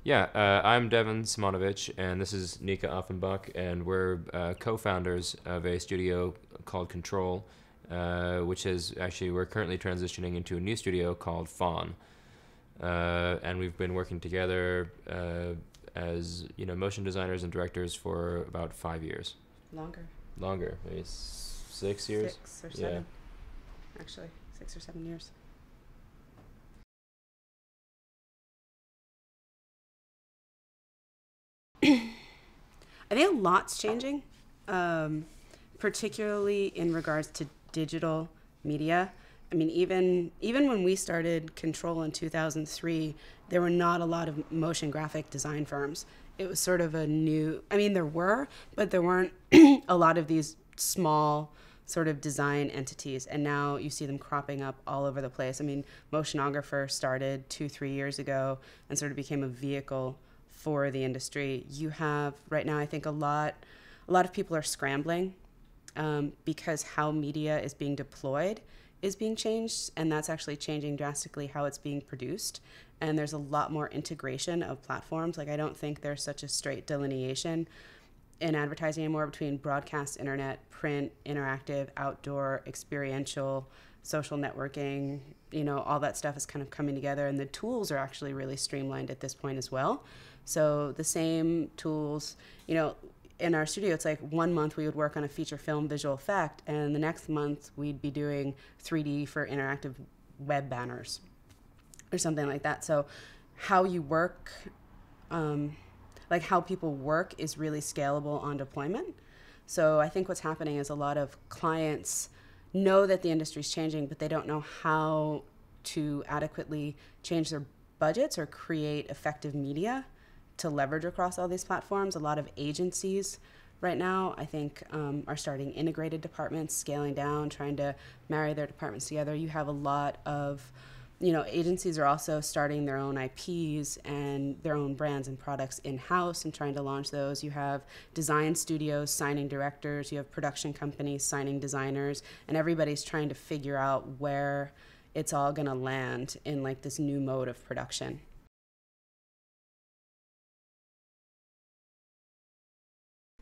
Yeah, I'm Devan Simunovich, and this is Nika Offenbac, and we're co-founders of a studio called Control, which is actually, we're currently transitioning into a new studio called Fawn. And we've been working together as, motion designers and directors for about 5 years. Longer, maybe 6 years? 6 or 7. Yeah. Actually, 6 or 7 years. I think a lot's changing, particularly in regards to digital media. I mean, even when we started Control in 2003, there were not a lot of motion graphic design firms. It was sort of a new, there were, but there weren't a lot of these small sort of design entities. And now you see them cropping up all over the place. I mean, Motionographer started 2-3 years ago and sort of became a vehicle for the industry. You have right now, I think a lot of people are scrambling because how media is being deployed is being changed, and that's actually changing drastically how it's being produced. And there's a lot more integration of platforms. Like, I don't think there's such a straight delineation in advertising anymore between broadcast, internet, print, interactive, outdoor, experiential, social networking. All that stuff is kind of coming together, and the tools are actually really streamlined at this point as well. So the same tools, in our studio, it's like 1 month we would work on a feature film visual effect, and the next month we'd be doing 3D for interactive web banners or something like that. So how you work, like how people work is really scalable on deployment. So I think what's happening is a lot of clients know that the industry's changing, but they don't know how to adequately change their budgets or create effective media to leverage across all these platforms. A lot of agencies right now, I think, are starting integrated departments, scaling down, trying to marry their departments together. You have a lot of, agencies are also starting their own IPs and their own brands and products in-house and trying to launch those. You have design studios signing directors, you have production companies signing designers, and everybody's trying to figure out where it's all gonna land in like this new mode of production.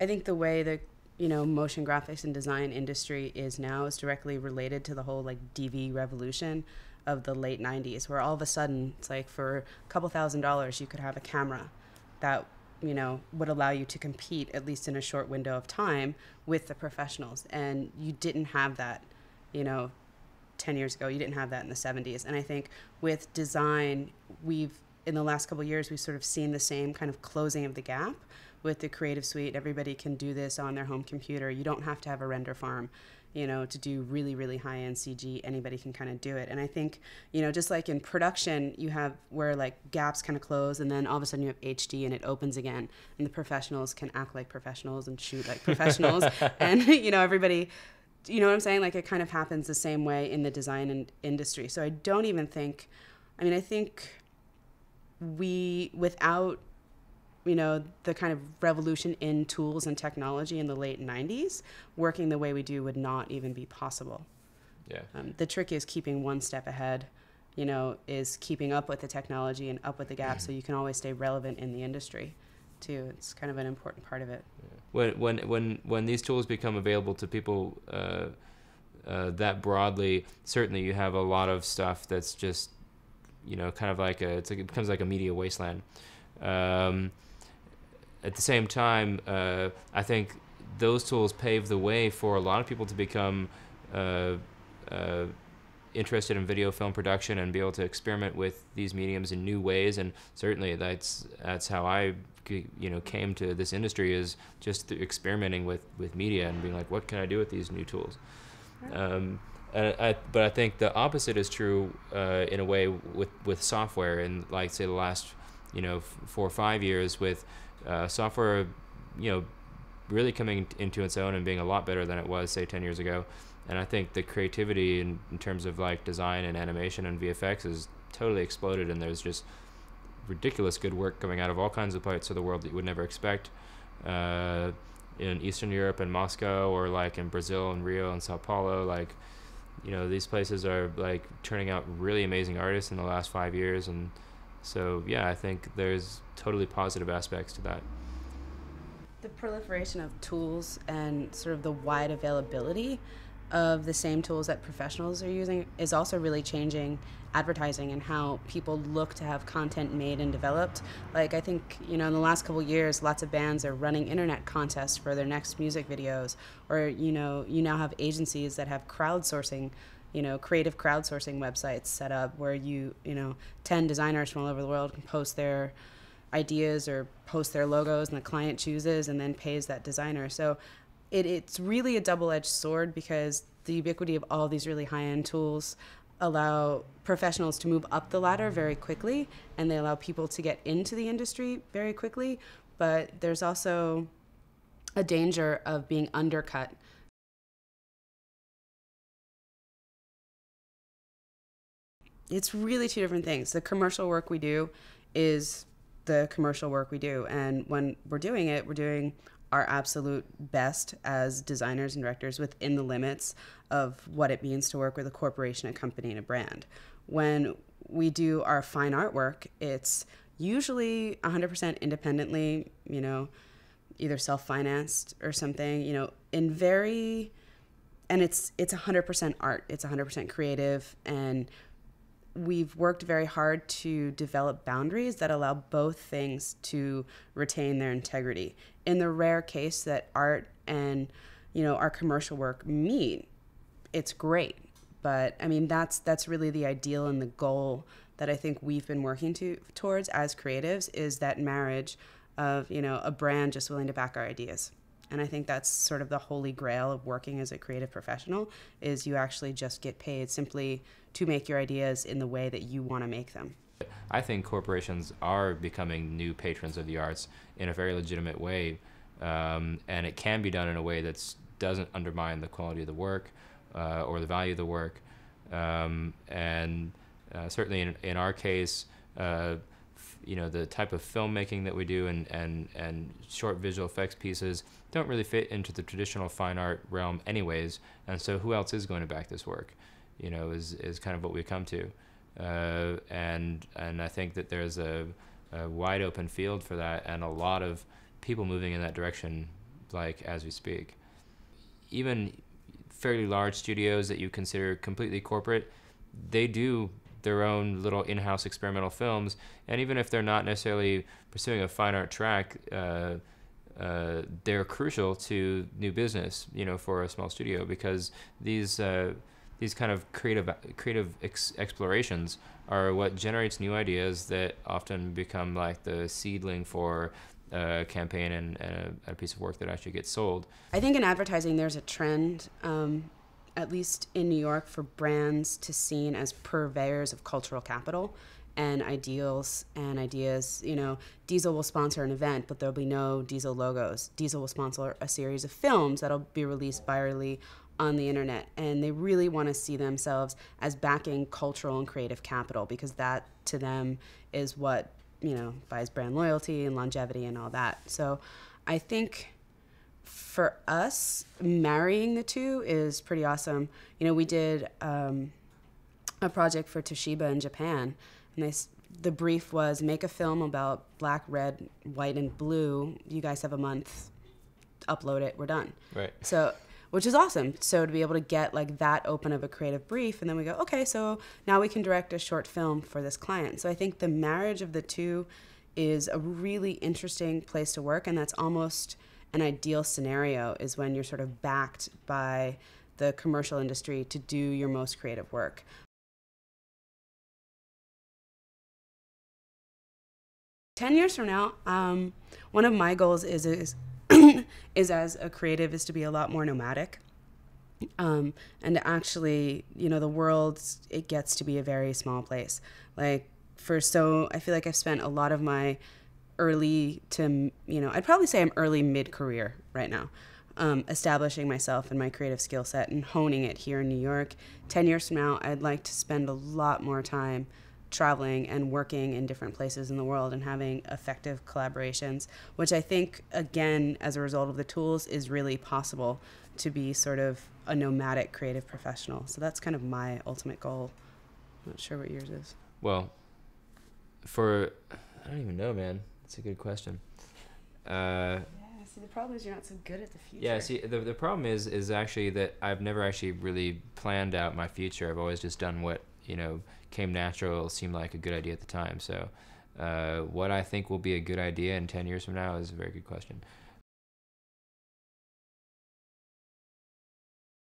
I think the way the motion graphics and design industry is now is directly related to the whole like DV revolution of the late 90s, where all of a sudden it's like for a couple $1,000s you could have a camera that would allow you to compete, at least in a short window of time, with the professionals. And you didn't have that 10 years ago. You didn't have that in the 70s. And I think with design, in the last couple of years, we've sort of seen the same kind of closing of the gap with the Creative Suite. Everybody can do this on their home computer. You don't have to have a render farm, to do really, really high-end CG. Anybody can kind of do it. And I think, just like in production, you have where like gaps kind of close, and then all of a sudden you have HD and it opens again, and the professionals can act like professionals and shoot like professionals. And, everybody, you know what I'm saying? Like, it kind of happens the same way in the design industry. So I don't even think, I think without the kind of revolution in tools and technology in the late 90s, working the way we do would not even be possible. Yeah. The trick is keeping one step ahead, is keeping up with the technology and up with the gap, so you can always stay relevant in the industry too. It's kind of an important part of it. Yeah. When these tools become available to people that broadly, certainly you have a lot of stuff that's just, kind of like it becomes like a media wasteland. At the same time, I think those tools pave the way for a lot of people to become interested in video film production and be able to experiment with these mediums in new ways. And certainly that's how I came to this industry, is just through experimenting with media and being like, what can I do with these new tools? But I think the opposite is true in a way with software, and like say the last 4 or 5 years with software, really coming into its own and being a lot better than it was, say, 10 years ago. And I think the creativity in terms of like design and animation and VFX has totally exploded, and there's just ridiculous good work coming out of all kinds of parts of the world that you would never expect. In Eastern Europe and Moscow, or like in Brazil and Rio and Sao Paulo, like, these places are like turning out really amazing artists in the last 5 years, and So yeah, I think there's totally positive aspects to that. The proliferation of tools and sort of the wide availability of the same tools that professionals are using is also really changing advertising and how people look to have content made and developed. Like, I think, in the last couple of years, lots of bands are running internet contests for their next music videos, or, you now have agencies that have crowdsourcing, creative crowdsourcing websites set up where 10 designers from all over the world can post their ideas or post their logos, and the client chooses and then pays that designer. So it's really a double-edged sword, because the ubiquity of all these really high-end tools allow professionals to move up the ladder very quickly, and they allow people to get into the industry very quickly. But there's also a danger of being undercut. It's really two different things. The commercial work we do is the commercial work we do, and when we're doing it, we're doing our absolute best as designers and directors within the limits of what it means to work with a corporation, a company, and a brand. When we do our fine artwork, it's usually 100% independently, either self-financed or something, and it's 100% art, it's 100% creative, and we've worked very hard to develop boundaries that allow both things to retain their integrity. In the rare case that art and, our commercial work meet, it's great. But I mean, that's really the ideal and the goal that I think we've been working towards as creatives, is that marriage of, a brand just willing to back our ideas. And I think that's sort of the holy grail of working as a creative professional, is you actually just get paid simply to make your ideas in the way that you want to make them. I think corporations are becoming new patrons of the arts in a very legitimate way, and it can be done in a way that doesn't undermine the quality of the work or the value of the work. And certainly in our case, the type of filmmaking that we do and short visual effects pieces don't really fit into the traditional fine art realm anyways, and so who else is going to back this work, is kind of what we come to. And I think that there's a wide open field for that, and a lot of people moving in that direction, like as we speak. Even fairly large studios that you consider completely corporate, they do their own little in-house experimental films, and even if they're not necessarily pursuing a fine art track, they're crucial to new business, for a small studio, because these kind of creative explorations are what generates new ideas that often become like the seedling for a campaign and a piece of work that actually gets sold. I think in advertising there's a trend, at least in New York, for brands to seen as purveyors of cultural capital and ideals and ideas. Diesel will sponsor an event, but there'll be no Diesel logos. Diesel will sponsor a series of films that'll be released virally on the internet, and they really want to see themselves as backing cultural and creative capital, because that to them is what buys brand loyalty and longevity and all that. So I think for us, marrying the two is pretty awesome. We did a project for Toshiba in Japan, and the brief was make a film about black, red, white, and blue. You guys have a month, upload it, we're done. Right. So, which is awesome. So to be able to get like that open of a creative brief, and then we go, okay, so now we can direct a short film for this client. So I think the marriage of the two is a really interesting place to work, and that's almost an ideal scenario, is when you're sort of backed by the commercial industry to do your most creative work. "10 years from now, one of my goals is as a creative is to be a lot more nomadic, and to actually, the world, it gets to be a very small place. I feel like I've spent a lot of my early to, I'd probably say I'm early mid-career right now, establishing myself and my creative skill set and honing it here in New York. 10 years from now, I'd like to spend a lot more time traveling and working in different places in the world and having effective collaborations, which I think, again, as a result of the tools, is really possible to be sort of a nomadic creative professional. So that's kind of my ultimate goal. I'm not sure what yours is. Well, I don't even know, man. That's a good question. See, the problem is you're not so good at the future. Yeah, see, the problem is actually that I've never actually really planned out my future. I've always just done what, came natural, seemed like a good idea at the time. So what I think will be a good idea in 10 years from now is a very good question.